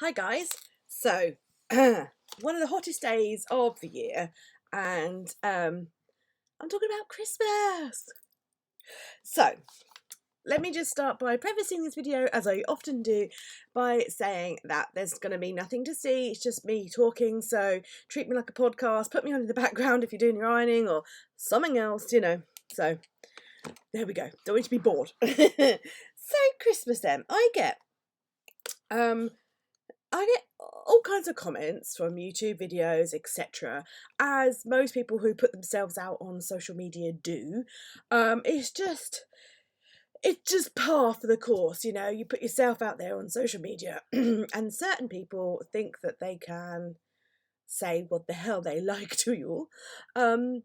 Hi guys. So, one of the hottest days of the year, and I'm talking about Christmas. So, let me just start by prefacing this video, as I often do, by saying that there's going to be nothing to see. It's just me talking. So, treat me like a podcast. Put me on in the background if you're doing your ironing or something else, So, there we go. Don't want you to be bored. So, Christmas then. I get all kinds of comments from YouTube videos, etc. As most people who put themselves out on social media do. It's just par for the course, You put yourself out there on social media, and certain people think that they can say what the hell they like to you. Um,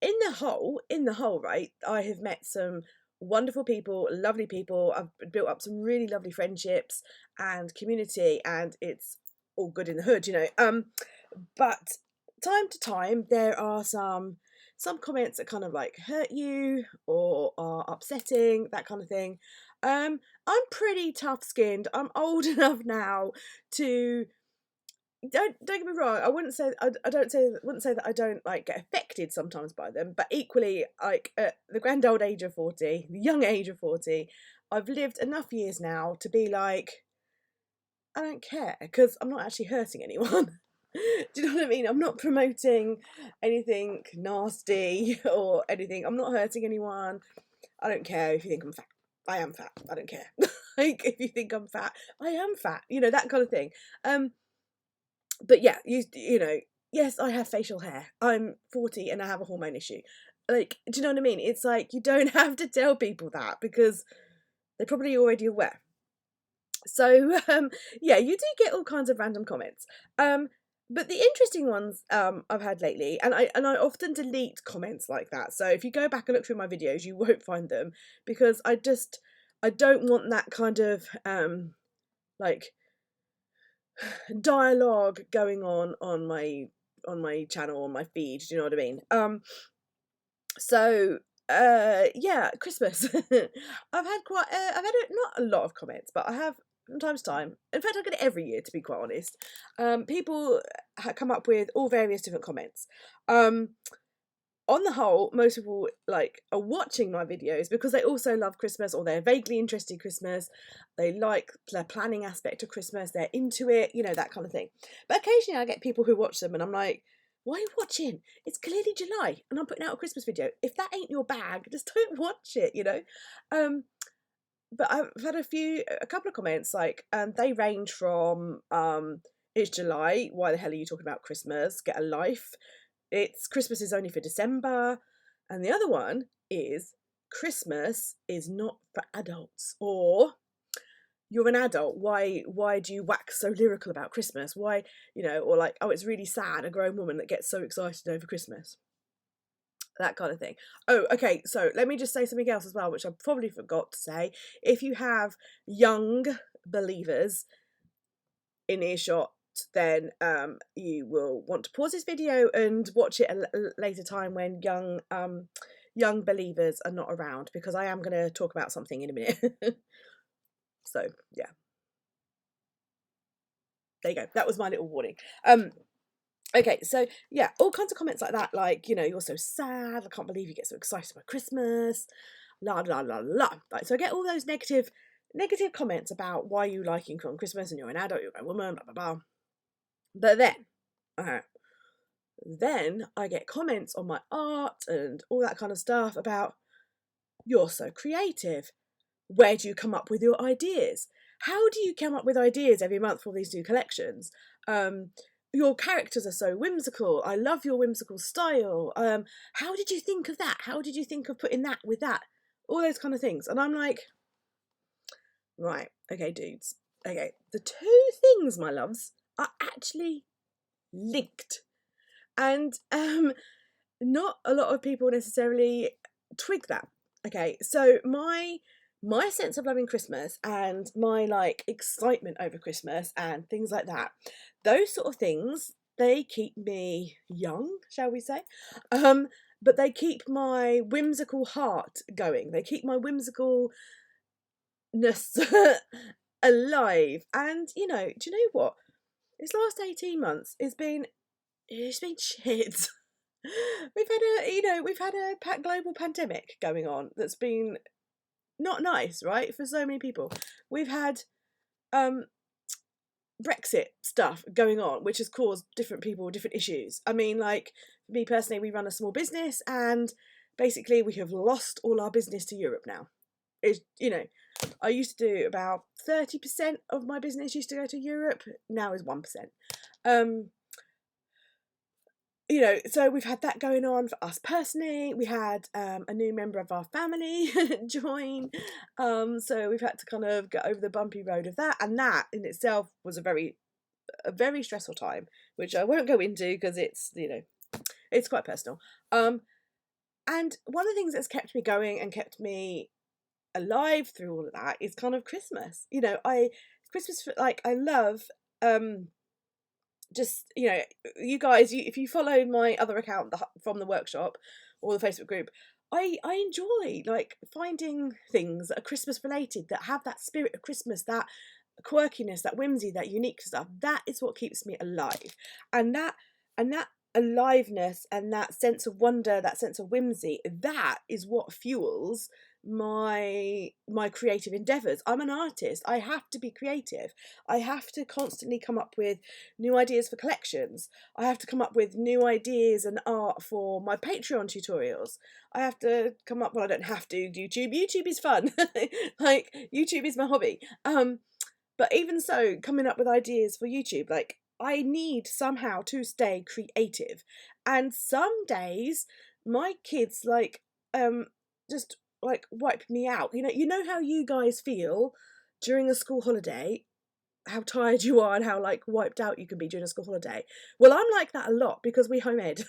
in the whole, right, I have met some wonderful people, lovely people. I've built up some really lovely friendships and community, and it's all good in the hood. But time to time there are some comments that kind of like hurt you or are upsetting, that kind of thing. I'm pretty tough skinned. I'm old enough now to don't get me wrong. I wouldn't say wouldn't say that I don't like get affected sometimes by them, but equally, like at the grand old age of 40, the young age of 40, I've lived enough years now to be like, I don't care because I'm not actually hurting anyone. Do you know what I mean? I'm not promoting anything nasty or anything. I'm not hurting anyone. I don't care if you think I'm fat. I am fat. I don't care. Like if you think I'm fat, I am fat. That kind of thing. But yeah, yes, I have facial hair. I'm 40 and I have a hormone issue. Like, do you know what I mean? It's like you don't have to tell people that because they're probably already aware. So, yeah, you do get all kinds of random comments. But the interesting ones I've had lately, and I often delete comments like that. So if you go back and look through my videos, you won't find them because I don't want that kind of like dialogue going on my channel, on my feed. Do you know what I mean? So yeah, Christmas. I've had not a lot of comments, but I have from time to time. In fact, I get it every year, to be quite honest. People come up with all various different comments. On the whole, most people are watching my videos because they also love Christmas, or they're vaguely interested in Christmas. They like the planning aspect of Christmas. They're into it, that kind of thing. But occasionally I get people who watch them and I'm like, why are you watching? It's clearly July and I'm putting out a Christmas video. If that ain't your bag, just don't watch it. But I've had a couple of comments, they range from it's July, why the hell are you talking about Christmas? Get a life. It's Christmas is only for December. And the other one is Christmas is not for adults. Or you're an adult, why do you wax so lyrical about Christmas? Why, or like, oh, it's really sad, a grown woman that gets so excited over Christmas. That kind of thing. Oh, okay, so let me just say something else as well, which I probably forgot to say. If you have young believers in earshot, then you will want to pause this video and watch it a later time when young believers are not around, because I am going to talk about something in a minute. So yeah, there you go. That was my little warning. Okay, so yeah, all kinds of comments like that, you're so sad, I can't believe you get so excited about Christmas, la la la la. So I get all those negative comments about why you liking on Christmas and you're an adult, you're a woman, blah blah blah. But then I get comments on my art and all that kind of stuff about, you're so creative. Where do you come up with your ideas? How do you come up with ideas every month for all these new collections? Your characters are so whimsical. I love your whimsical style. How did you think of that? How did you think of putting that with that? All those kind of things. And I'm like, right, okay, dudes. Okay, the two things, my loves, are actually linked. And not a lot of people necessarily twig that. Okay, so my sense of loving Christmas and my excitement over Christmas and things like that, those sort of things, they keep me young, shall we say. But they keep my whimsical heart going. They keep my whimsicalness alive. And do you know what? This last 18 months it's been shit. We've had a global pandemic going on that's been not nice, right, for so many people. We've had Brexit stuff going on, which has caused different people different issues. I mean, like, me personally, we run a small business, and basically we have lost all our business to Europe now. I used to do about 30% of my business used to go to Europe. Now is 1%. So we've had that going on for us personally. We had a new member of our family join. So we've had to kind of get over the bumpy road of that. And that in itself was a very stressful time, which I won't go into because it's quite personal. And one of the things that's kept me going and kept me alive through all of that is kind of Christmas. Christmas, like, I love just, you guys, if you follow my other account from the workshop or the Facebook group, I enjoy like finding things that are Christmas related, that have that spirit of Christmas, that quirkiness, that whimsy, that unique stuff. That is what keeps me alive. And that aliveness and that sense of wonder, that sense of whimsy, that is what fuels my creative endeavors. I'm an artist. I have to be creative. I have to constantly come up with new ideas for collections. I have to come up with new ideas and art for my Patreon tutorials. I have to come up, well, I don't have to. YouTube is fun. Like, YouTube is my hobby. But even so, coming up with ideas for YouTube, like, I need somehow to stay creative. And some days my kids just like wipe me out. You know how you guys feel during a school holiday, how tired you are and how like wiped out you can be during a school holiday. Well, I'm like that a lot because we home ed.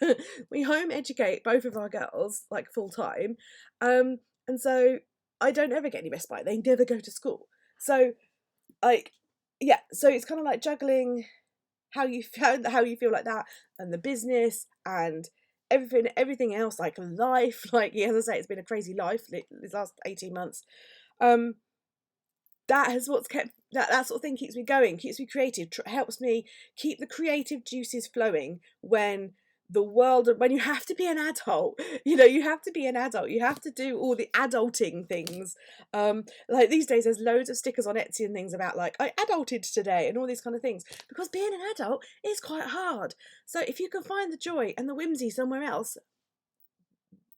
We home educate both of our girls like full time. And so I don't ever get any respite. They never go to school. So so it's kind of like juggling how you feel like that, and the business and everything else, like life. Like, yeah, as I say, it's been a crazy life these last 18 months. That's what's kept that sort of thing keeps me going, keeps me creative, helps me keep the creative juices flowing when you have to be an adult. You have to be an adult. You have to do all the adulting things. Like these days, there's loads of stickers on Etsy and things about like, I adulted today and all these kind of things, because being an adult is quite hard. So if you can find the joy and the whimsy somewhere else,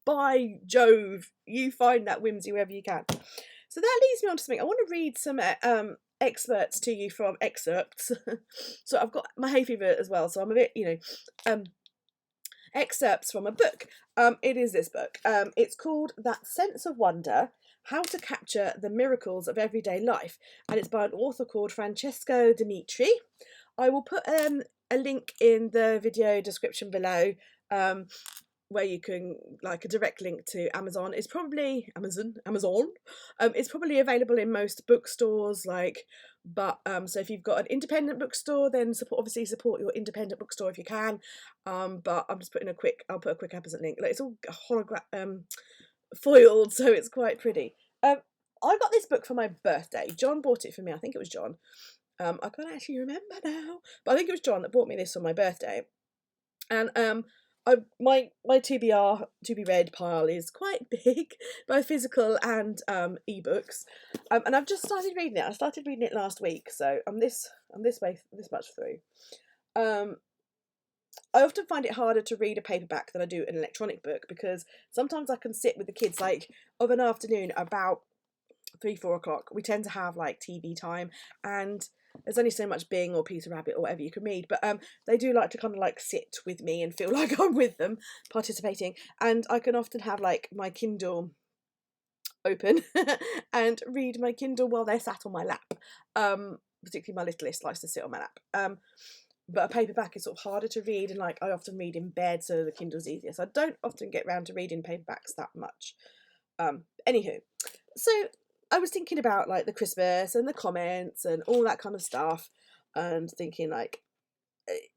by Jove, you find that whimsy wherever you can. So that leads me on to something. I want to read some excerpts to you from excerpts. So I've got my hay fever as well, so I'm a bit, excerpts from a book. It is this book. It's called That Sense of Wonder: How to Capture the Miracles of Everyday Life, and it's by an author called Francesco Demetri. I will put a link in the video description below, where you can, like, a direct link to Amazon. It's probably Amazon. It's probably available in most bookstores, so if you've got an independent bookstore, then obviously support your independent bookstore if you can. But I'm just putting I'll put a quick Amazon link. Like, it's all foiled, so it's quite pretty. I got this book for my birthday. John bought it for me. I think it was John. I can't actually remember now, but I think it was John that bought me this for my birthday. And my TBR to be read pile is quite big, both physical and ebooks. And I've just started reading it. I started reading it last week, so I'm this much through. I often find it harder to read a paperback than I do an electronic book, because sometimes I can sit with the kids like of an afternoon about 3-4 o'clock. We tend to have like TV time, and there's only so much Bing or Peter Rabbit or whatever you can read, but they do like to kind of like sit with me and feel like I'm with them participating, and I can often have like my Kindle open and read my Kindle while they're sat on my lap. Particularly my littlest likes to sit on my lap. But a paperback is sort of harder to read, and like I often read in bed, so the Kindle's easier. So I don't often get round to reading paperbacks that much. Anywho, so I was thinking about like the Christmas and the comments and all that kind of stuff, and thinking like,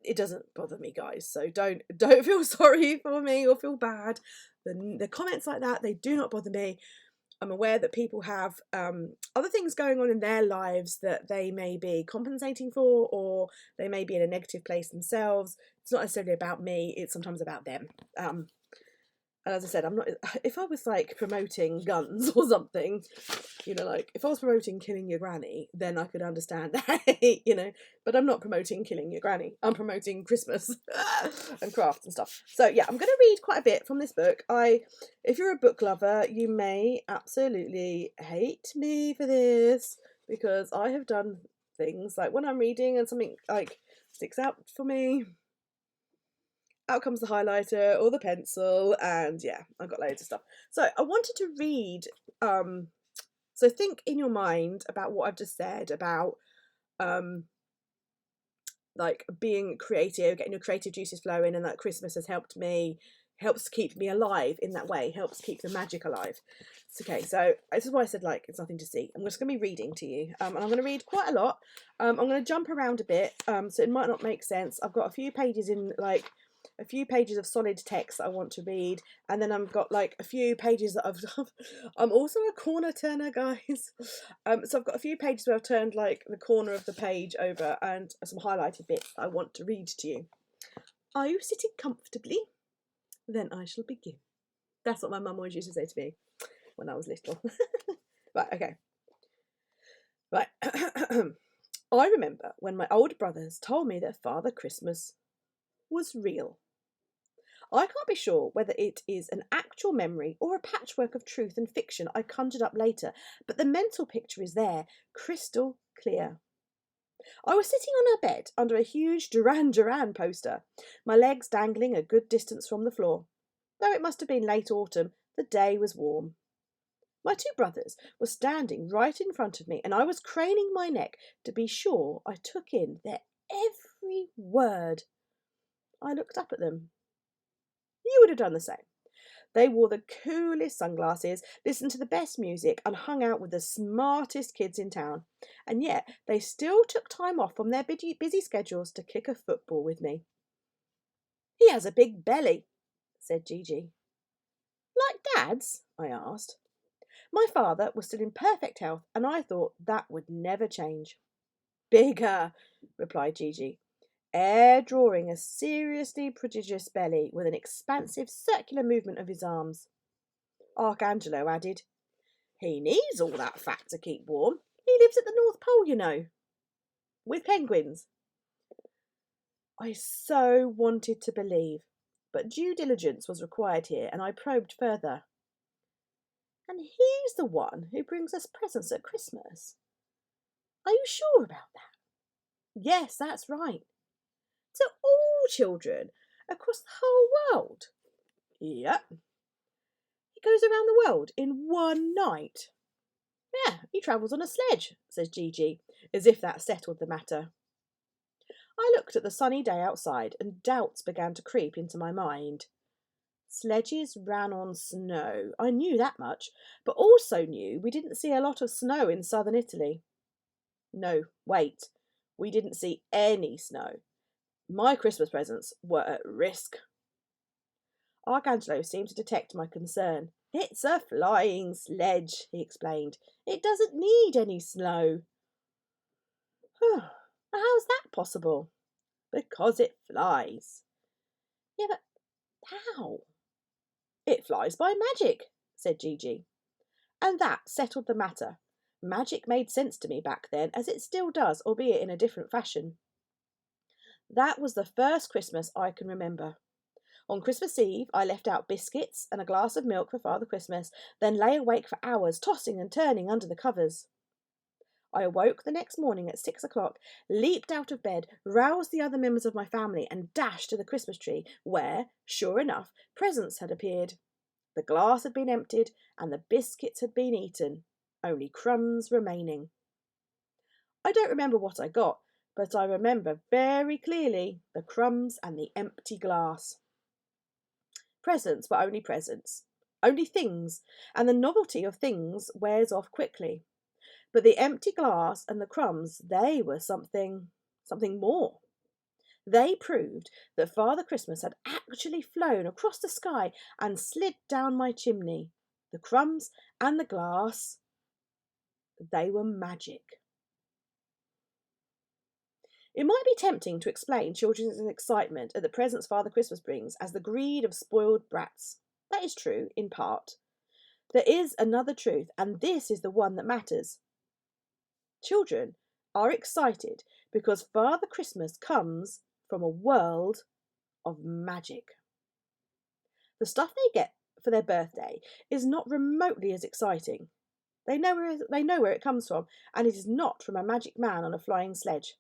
it doesn't bother me, guys. So don't feel sorry for me or feel bad. The comments like that, they do not bother me. I'm aware that people have other things going on in their lives that they may be compensating for, or they may be in a negative place themselves. It's not necessarily about me, it's sometimes about them. And as I said, I'm not, if I was like promoting guns or something, you know, like if I was promoting killing your granny, then I could understand that, you know, but I'm not promoting killing your granny. I'm promoting Christmas and crafts and stuff. So yeah, I'm going to read quite a bit from this book. If you're a book lover, you may absolutely hate me for this, because I have done things like when I'm reading and something like sticks out for me, out comes the highlighter or the pencil, and yeah, I've got loads of stuff. So I wanted to read, so think in your mind about what I've just said about like being creative, getting your creative juices flowing, and that Christmas has helps keep me alive in that way, helps keep the magic alive. Okay, so this is why I said like it's nothing to see. I'm just going to be reading to you, and I'm going to read quite a lot. I'm going to jump around a bit, so it might not make sense. I've got a few pages of solid text that I want to read, and then I've got like a few pages that I'm also a corner turner, guys. So I've got a few pages where I've turned like the corner of the page over, and some highlighted bits that I want to read to you. Are you sitting comfortably? Then I shall begin. That's what my mum always used to say to me when I was little. Right, okay. Right. I remember when my older brothers told me that Father Christmas was real. I can't be sure whether it is an actual memory or a patchwork of truth and fiction I conjured up later, but the mental picture is there, crystal clear. I was sitting on a bed under a huge Duran Duran poster, my legs dangling a good distance from the floor. Though it must have been late autumn, the day was warm. My two brothers were standing right in front of me, and I was craning my neck to be sure I took in their every word. I looked up at them. You would have done the same. They wore the coolest sunglasses, listened to the best music, and hung out with the smartest kids in town. And yet they still took time off from their busy schedules to kick a football with me. He has a big belly, said Gigi. Like Dad's? I asked. My father was still in perfect health, and I thought that would never change. Bigger, replied Gigi, air drawing a seriously prodigious belly with an expansive circular movement of his arms. Archangelo added, He needs all that fat to keep warm. He lives at the North Pole, you know. With penguins. I so wanted to believe, but due diligence was required here, and I probed further. And he's the one who brings us presents at Christmas. Are you sure about that? Yes, that's right. To all children across the whole world? Yep. He goes around the world in one night. Yeah, he travels on a sledge, says Gigi, as if that settled the matter. I looked at the sunny day outside, and doubts began to creep into my mind. Sledges ran on snow. I knew that much, but also knew we didn't see a lot of snow in southern Italy. No, wait. We didn't see any snow. My Christmas presents were at risk. Archangelo seemed to detect my concern. It's a flying sledge, he explained. It doesn't need any snow. How's that possible? Because it flies. Yeah, but how? It flies by magic, said Gigi. And that settled the matter. Magic made sense to me back then, as it still does, albeit in a different fashion. That was the first Christmas I can remember. On Christmas Eve, I left out biscuits and a glass of milk for Father Christmas, then lay awake for hours, tossing and turning under the covers. I awoke the next morning at 6 o'clock, leaped out of bed, roused the other members of my family, and dashed to the Christmas tree, where, sure enough, presents had appeared. The glass had been emptied, and the biscuits had been eaten, only crumbs remaining. I don't remember what I got, but I remember very clearly the crumbs and the empty glass. Presents were only presents, only things, and the novelty of things wears off quickly. But the empty glass and the crumbs, they were something more. They proved that Father Christmas had actually flown across the sky and slid down my chimney. The crumbs and the glass, they were magic. It might be tempting to explain children's excitement at the presents Father Christmas brings as the greed of spoiled brats. That is true, in part. There is another truth, and this is the one that matters. Children are excited because Father Christmas comes from a world of magic. The stuff they get for their birthday is not remotely as exciting. They know where it comes from, and it is not from a magic man on a flying sledge.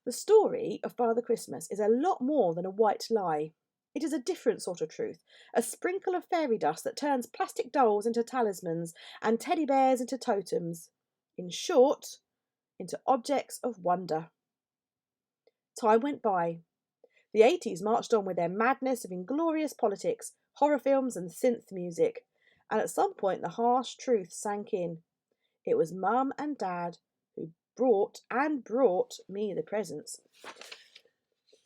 The story of Father Christmas is a lot more than a white lie. It is a different sort of truth, a sprinkle of fairy dust that turns plastic dolls into talismans and teddy bears into totems. In short, into objects of wonder. Time went by. The 80s marched on with their madness of inglorious politics, horror films and synth music, and at some point the harsh truth sank in. It was Mum and Dad who brought me the presents.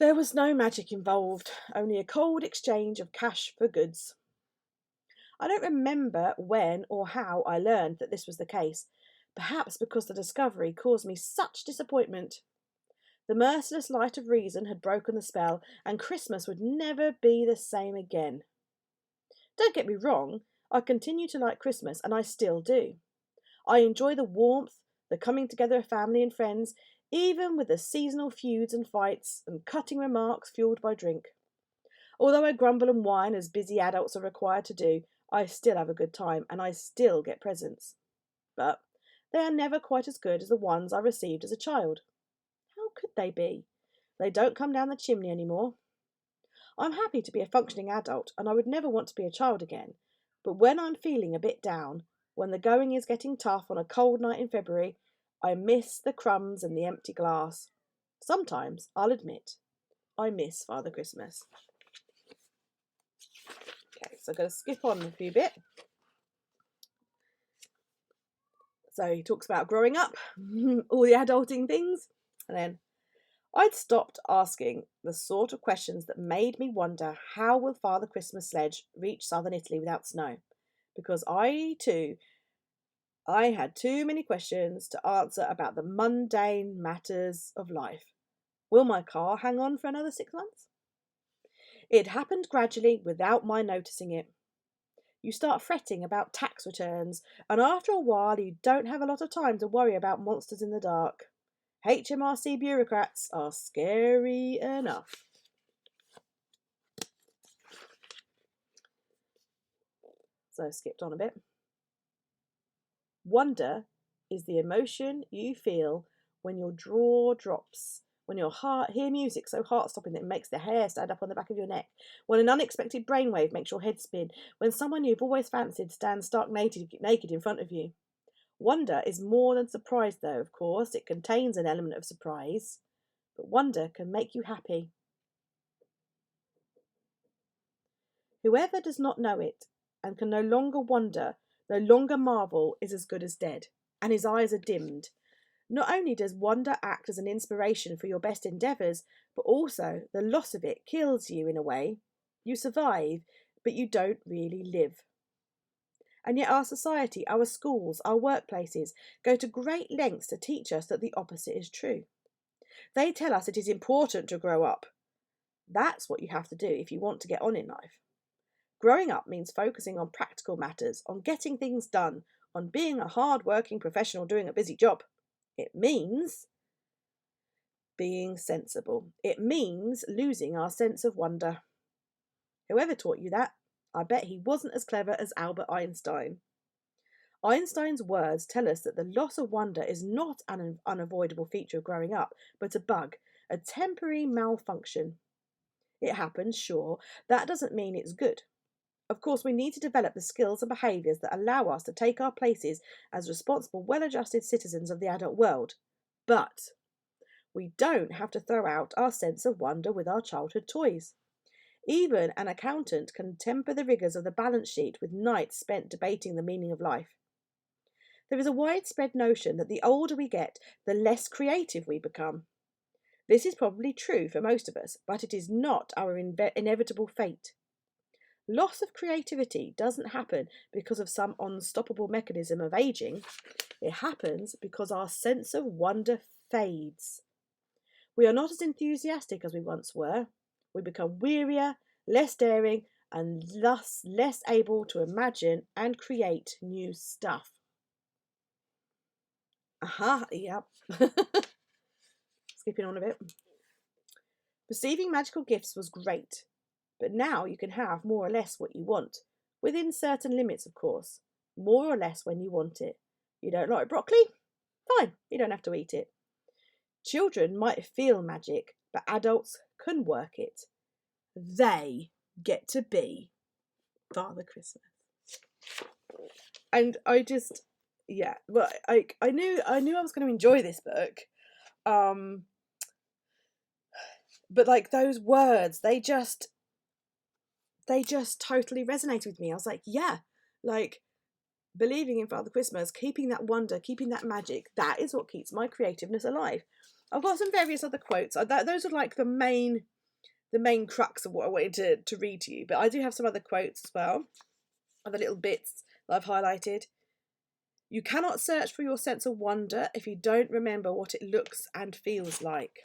There was no magic involved, only a cold exchange of cash for goods. I don't remember when or how I learned that this was the case, perhaps because the discovery caused me such disappointment. The merciless light of reason had broken the spell, and Christmas would never be the same again. Don't get me wrong, I continue to like Christmas, and I still do. I enjoy the warmth, the coming together of family and friends, even with the seasonal feuds and fights and cutting remarks fueled by drink. Although I grumble and whine as busy adults are required to do, I still have a good time and I still get presents. But they are never quite as good as the ones I received as a child. How could they be? They don't come down the chimney anymore. I'm happy to be a functioning adult and I would never want to be a child again. But when I'm feeling a bit down, when the going is getting tough on a cold night in February, I miss the crumbs and the empty glass. Sometimes, I'll admit, I miss Father Christmas. Okay, so I'm going to skip on a few bit. So he talks about growing up, all the adulting things, and then I'd stopped asking the sort of questions that made me wonder how will Father Christmas sledge reach southern Italy without snow? Because I had too many questions to answer about the mundane matters of life. Will my car hang on for another 6 months? It happened gradually without my noticing it. You start fretting about tax returns, and after a while you don't have a lot of time to worry about monsters in the dark. HMRC bureaucrats are scary enough. So I skipped on a bit. Wonder is the emotion you feel when your jaw drops, when your heart hear music so heart-stopping that it makes the hair stand up on the back of your neck, when an unexpected brainwave makes your head spin, when someone you've always fancied stands stark naked in front of you. Wonder is more than surprise, though, of course. It contains an element of surprise. But wonder can make you happy. Whoever does not know it and can no longer wonder, no longer marvel, is as good as dead, and his eyes are dimmed. Not only does wonder act as an inspiration for your best endeavours, but also the loss of it kills you in a way. You survive, but you don't really live. And yet our society, our schools, our workplaces go to great lengths to teach us that the opposite is true. They tell us it is important to grow up. That's what you have to do if you want to get on in life. Growing up means focusing on practical matters, on getting things done, on being a hard-working professional doing a busy job. It means being sensible. It means losing our sense of wonder. Whoever taught you that, I bet he wasn't as clever as Albert Einstein. Einstein's words tell us that the loss of wonder is not an unavoidable feature of growing up, but a bug, a temporary malfunction. It happens, sure. That doesn't mean it's good. Of course, we need to develop the skills and behaviours that allow us to take our places as responsible, well-adjusted citizens of the adult world. But we don't have to throw out our sense of wonder with our childhood toys. Even an accountant can temper the rigours of the balance sheet with nights spent debating the meaning of life. There is a widespread notion that the older we get, the less creative we become. This is probably true for most of us, but it is not our inevitable fate. Loss of creativity doesn't happen because of some unstoppable mechanism of aging. It happens because our sense of wonder fades. We are not as enthusiastic as we once were. We become wearier, less daring, and thus less able to imagine and create new stuff. Aha, yep. Skipping on a bit. Receiving magical gifts was great, but now you can have more or less what you want, within certain limits, of course, more or less when you want it. You don't like broccoli? Fine, you don't have to eat it. Children might feel magic, but adults can work it. They get to be Father Christmas. And I just, yeah, well, I knew I was going to enjoy this book, but like those words, they just totally resonated with me. I was like, yeah, like believing in Father Christmas, keeping that wonder, keeping that magic, that is what keeps my creativeness alive. I've got some various other quotes. Those are like the main crux of what I wanted to read to you. But I do have some other quotes as well, other little bits that I've highlighted. You cannot search for your sense of wonder if you don't remember what it looks and feels like.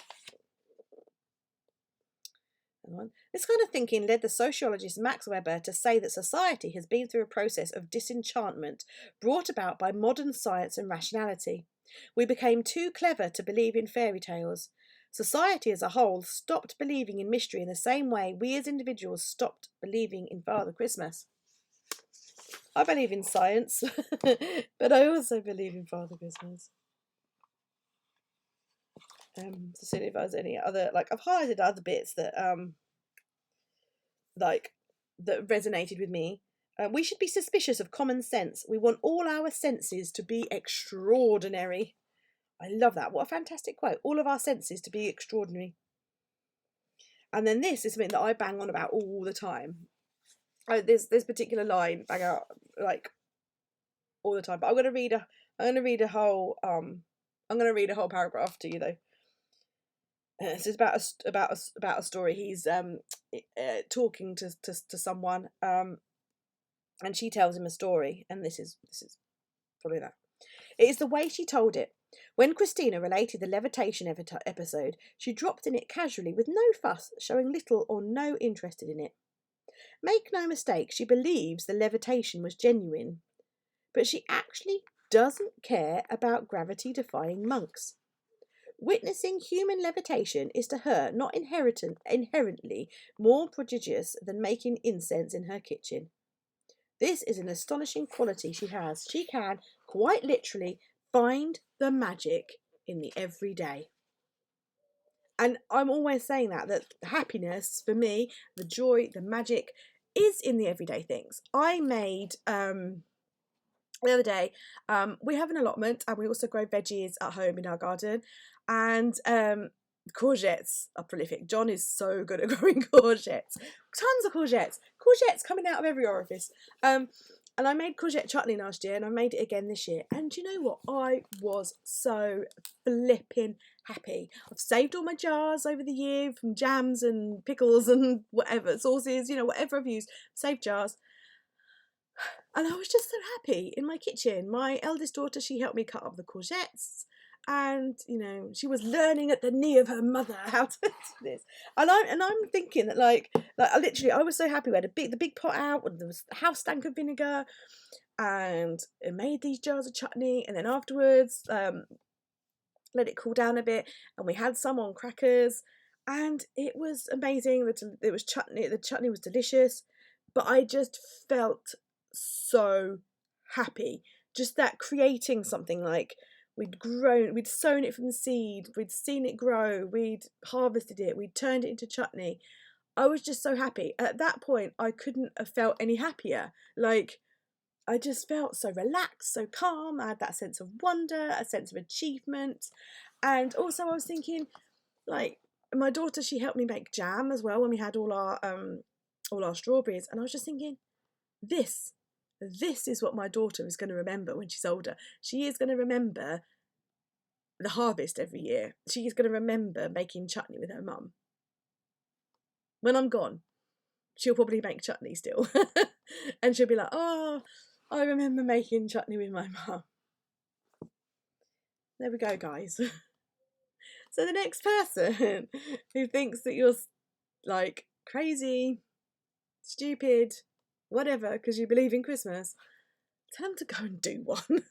This kind of thinking led the sociologist Max Weber to say that society has been through a process of disenchantment brought about by modern science and rationality. We became too clever to believe in fairy tales. Society as a whole stopped believing in mystery in the same way we as individuals stopped believing in Father Christmas. I believe in science, but I also believe in Father Christmas. To see if there's any other, like I've highlighted other bits that that resonated with me. We should be suspicious of common sense. We want all our senses to be extraordinary. I love that. What a fantastic quote. All of our senses to be extraordinary. And then this is something that I bang on about all the time. This particular line bang out like all the time. But I'm gonna read a whole paragraph to you though. This is about a story. He's talking to someone, and she tells him a story, and this is probably that. It is the way she told it. When Christina related the levitation episode, she dropped in it casually with no fuss, showing little or no interest in it. Make no mistake, she believes the levitation was genuine, but she actually doesn't care about gravity-defying monks. Witnessing human levitation is to her not inherently more prodigious than making incense in her kitchen. This is an astonishing quality she has. She can, quite literally, find the magic in the everyday. And I'm always saying that happiness, for me, the joy, the magic, is in the everyday things. I made, the other day, we have an allotment and we also grow veggies at home in our garden. And courgettes are prolific. John is so good at growing courgettes. Tons of courgettes. Courgettes coming out of every orifice. And I made courgette chutney last year and I made it again this year. And you know what? I was so flipping happy. I've saved all my jars over the year from jams and pickles and whatever, sauces, whatever I've used. Saved jars. And I was just so happy in my kitchen. My eldest daughter, she helped me cut up the courgettes. And, she was learning at the knee of her mother how to do this. And I'm thinking that like I was so happy. We had the big pot out with the house stank of vinegar, and it made these jars of chutney. And then afterwards, let it cool down a bit, and we had some on crackers, and it was amazing. It was chutney. The chutney was delicious, but I just felt so happy. Just that creating something like. We'd sown it from the seed, we'd seen it grow, we'd harvested it, we'd turned it into chutney. I was just so happy. At that point, I couldn't have felt any happier. Like, I just felt so relaxed, so calm. I had that sense of wonder, a sense of achievement. And also I was thinking, like, my daughter, she helped me make jam as well when we had all our strawberries. And I was just thinking, this is what my daughter is going to remember when she's older. She is going to remember the harvest every year. She is going to remember making chutney with her mum. When I'm gone, she'll probably make chutney still. And she'll be like, oh, I remember making chutney with my mum. There we go, guys. So the next person who thinks that you're like crazy, stupid, whatever, because you believe in Christmas, tell them to go and do one.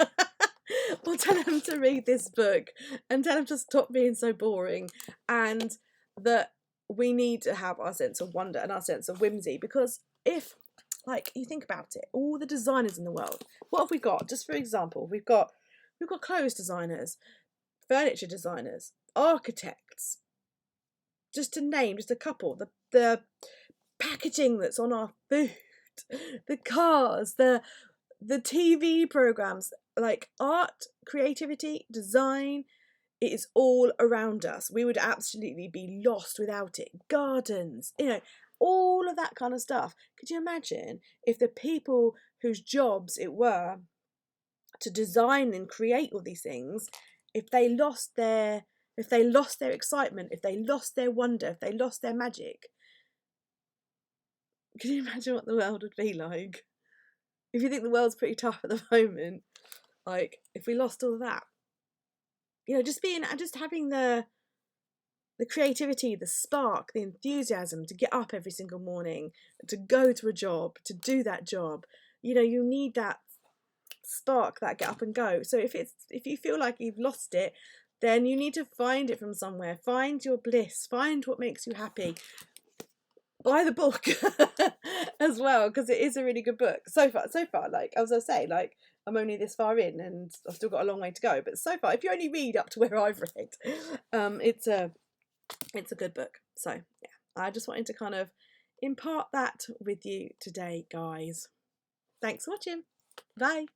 Or tell them to read this book and tell them to stop being so boring, and that we need to have our sense of wonder and our sense of whimsy. Because if, like, you think about it, all the designers in the world, what have we got? Just for example, we've got clothes designers, furniture designers, architects, just to name just a couple. The packaging that's on our food, the cars, the TV programs, like art, creativity, design, it is all around us. We would absolutely be lost without it. Gardens, all of that kind of stuff. Could you imagine if the people whose jobs it were to design and create all these things, if they lost their excitement, if they lost their wonder, if they lost their magic? Can you imagine what the world would be like? If you think the world's pretty tough at the moment, like, if we lost all of that, just having the creativity, the spark, the enthusiasm to get up every single morning, to go to a job, to do that job, you need that spark, that get up and go. So if you feel like you've lost it, then you need to find it from somewhere. Find your bliss, find what makes you happy. Buy the book as well, because it is a really good book. So far, like as I say, like I'm only this far in and I've still got a long way to go. But so far, if you only read up to where I've read, it's a good book. So yeah, I just wanted to kind of impart that with you today, guys. Thanks for watching. Bye.